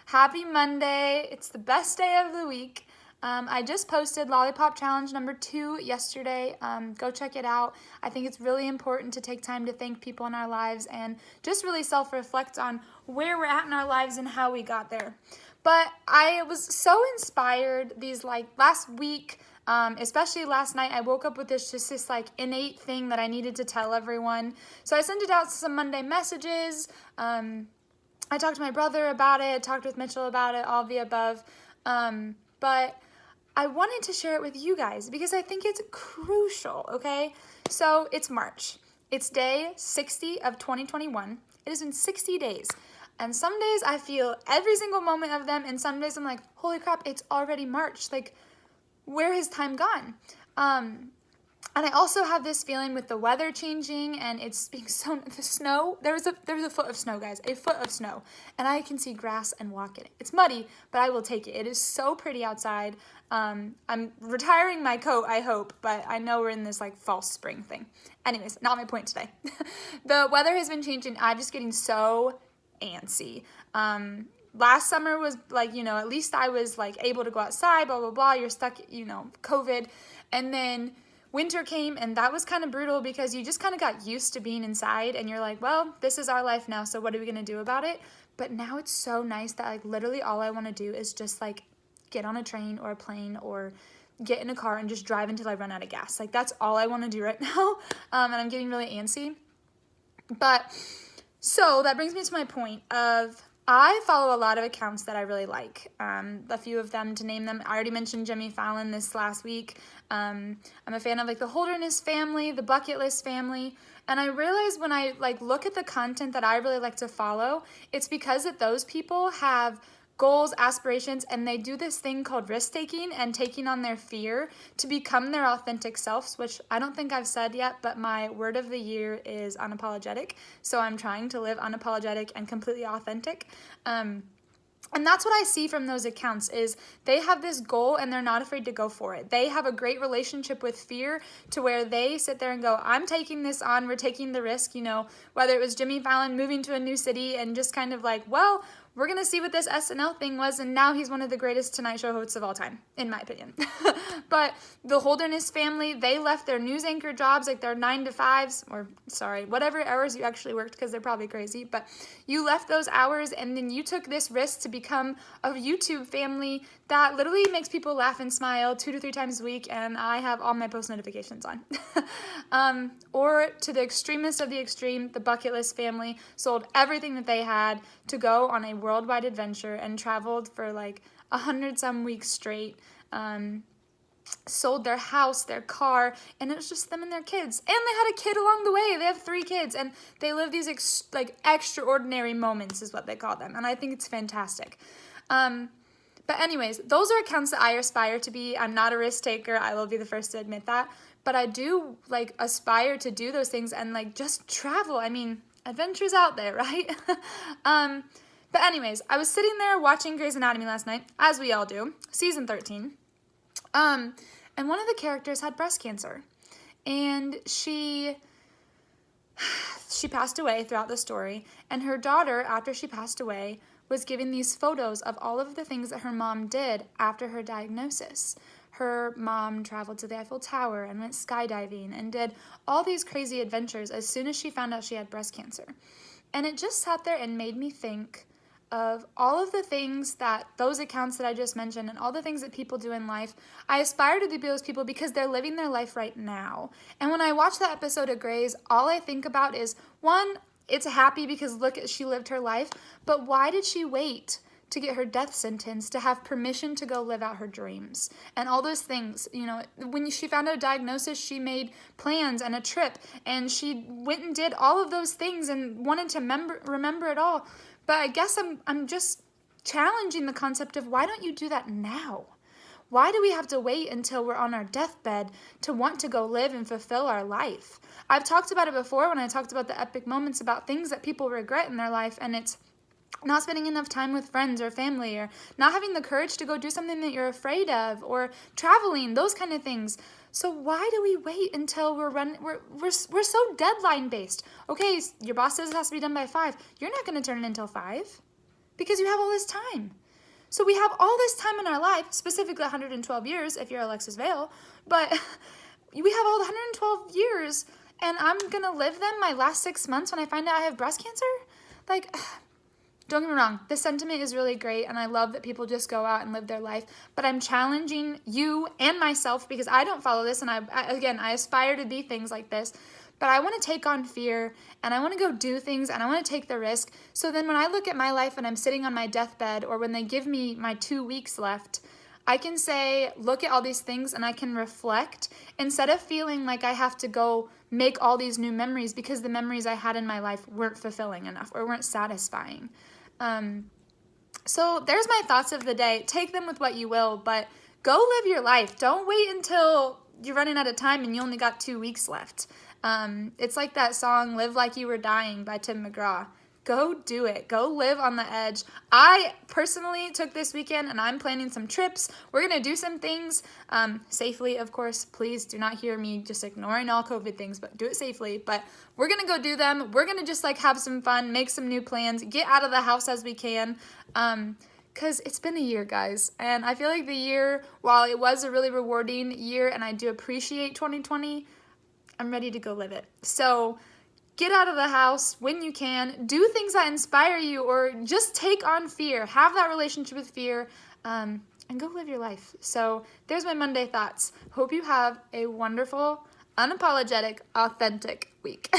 Happy Monday. It's the best day of the week. I just posted Lollipop Challenge number 2 yesterday. Go check it out. I think it's really important to take time to thank people in our lives and just really self-reflect on where we're at in our lives and how we got there. But I was so inspired these last week, especially last night. I woke up with this innate thing that I needed to tell everyone. So I sent it out to some Monday messages. I talked to my brother about it, talked with Mitchell about it, all the above. But I wanted to share it with you guys because I think it's crucial, okay? So it's March. It's day 60 of 2021. It has been 60 days. And some days I feel every single moment of them, and some days I'm like, holy crap, it's already March. Like, where has time gone? And I also have this feeling with the weather changing and it's being so, the snow, there was a foot of snow, guys, a foot of snow. And I can see grass and walk in it. It's muddy, but I will take it. It is so pretty outside. I'm retiring my coat, I hope, but I know we're in this false spring thing. Anyways, not my point today. The weather has been changing. I'm just getting so antsy. Last summer was at least I was able to go outside, blah, blah, blah. You're stuck, COVID. And then winter came and that was kind of brutal because you just kind of got used to being inside and you're like, well, this is our life now, so what are we going to do about it? But now it's so nice that literally all I want to do is just get on a train or a plane or get in a car and just drive until I run out of gas. That's all I want to do right now. And I'm getting really antsy. But so that brings me to my point of I follow a lot of accounts that I really like. A few of them, to name them, I already mentioned Jimmy Fallon this last week. I'm a fan of the Holderness family, the Bucket List family, and I realize when I look at the content that I really like to follow, it's because that those people have goals, aspirations, and they do this thing called risk-taking and taking on their fear to become their authentic selves, which I don't think I've said yet, but my word of the year is unapologetic. So I'm trying to live unapologetic and completely authentic. And that's what I see from those accounts is they have this goal and they're not afraid to go for it. They have a great relationship with fear to where they sit there and go, I'm taking this on, we're taking the risk, whether it was Jimmy Fallon moving to a new city and just kind of well, we're going to see what this SNL thing was, and now he's one of the greatest Tonight Show hosts of all time, in my opinion. But the Holderness family, they left their news anchor jobs, their 9 to 5s, or whatever hours you actually worked, because they're probably crazy, but you left those hours, and then you took this risk to become a YouTube family that literally makes people laugh and smile 2 to 3 times a week, and I have all my post notifications on. Or to the extremist of the extreme, the Bucket List family sold everything that they had to go on a worldwide adventure and traveled for 100-some weeks straight, sold their house, their car, and it was just them and their kids. And they had a kid along the way. They have 3 kids, and they live these extraordinary moments is what they call them, and I think it's fantastic. But anyways, those are accounts that I aspire to be. I'm not a risk taker. I will be the first to admit that. But I do aspire to do those things and just travel. I mean, adventure's out there, right? But anyways, I was sitting there watching Grey's Anatomy last night, as we all do, season 13. And one of the characters had breast cancer. And she passed away throughout the story. And her daughter, after she passed away, was giving these photos of all of the things that her mom did after her diagnosis. Her mom traveled to the Eiffel Tower and went skydiving and did all these crazy adventures as soon as she found out she had breast cancer. And it just sat there and made me think of all of the things that those accounts that I just mentioned and all the things that people do in life. I aspire to be those people because they're living their life right now. And when I watch that episode of Grey's, all I think about is, one, it's happy because look, she lived her life, but why did she wait to get her death sentence to have permission to go live out her dreams and all those things? When she found out a diagnosis, she made plans and a trip and she went and did all of those things and wanted to remember it all. But I guess I'm just challenging the concept of why don't you do that now? Why do we have to wait until we're on our deathbed to want to go live and fulfill our life? I've talked about it before when I talked about the epic moments about things that people regret in their life, and it's not spending enough time with friends or family, or not having the courage to go do something that you're afraid of, or traveling, those kind of things. So why do we wait until we're so deadline based? Okay, your boss says it has to be done by 5. You're not going to turn it until 5. because you have all this time. So we have all this time in our life, specifically 112 years if you're Alexis Vale, but we have all the 112 years, and I'm gonna live them my last 6 months when I find out I have breast cancer? Like, don't get me wrong, this sentiment is really great, and I love that people just go out and live their life, but I'm challenging you and myself, because I don't follow this, and I aspire to be things like this, but I want to take on fear, and I want to go do things, and I want to take the risk, so then when I look at my life and I'm sitting on my deathbed, or when they give me my 2 weeks left, I can say, look at all these things, and I can reflect, instead of feeling like I have to go make all these new memories, because the memories I had in my life weren't fulfilling enough, or weren't satisfying. So there's my thoughts of the day. Take them with what you will, but go live your life. Don't wait until you're running out of time and you only got 2 weeks left. It's like that song, Live Like You Were Dying by Tim McGraw. Go do it. Go live on the edge. I personally took this weekend and I'm planning some trips. We're going to do some things safely, of course. Please do not hear me just ignoring all COVID things, but do it safely. But we're going to go do them. We're going to just like have some fun, make some new plans, get out of the house as we can. Because it's been a year, guys. And I feel like the year, while it was a really rewarding year and I do appreciate 2020, I'm ready to go live it. So get out of the house when you can. Do things that inspire you, or just take on fear. Have that relationship with fear, and go live your life. So there's my Monday thoughts. Hope you have a wonderful, unapologetic, authentic week.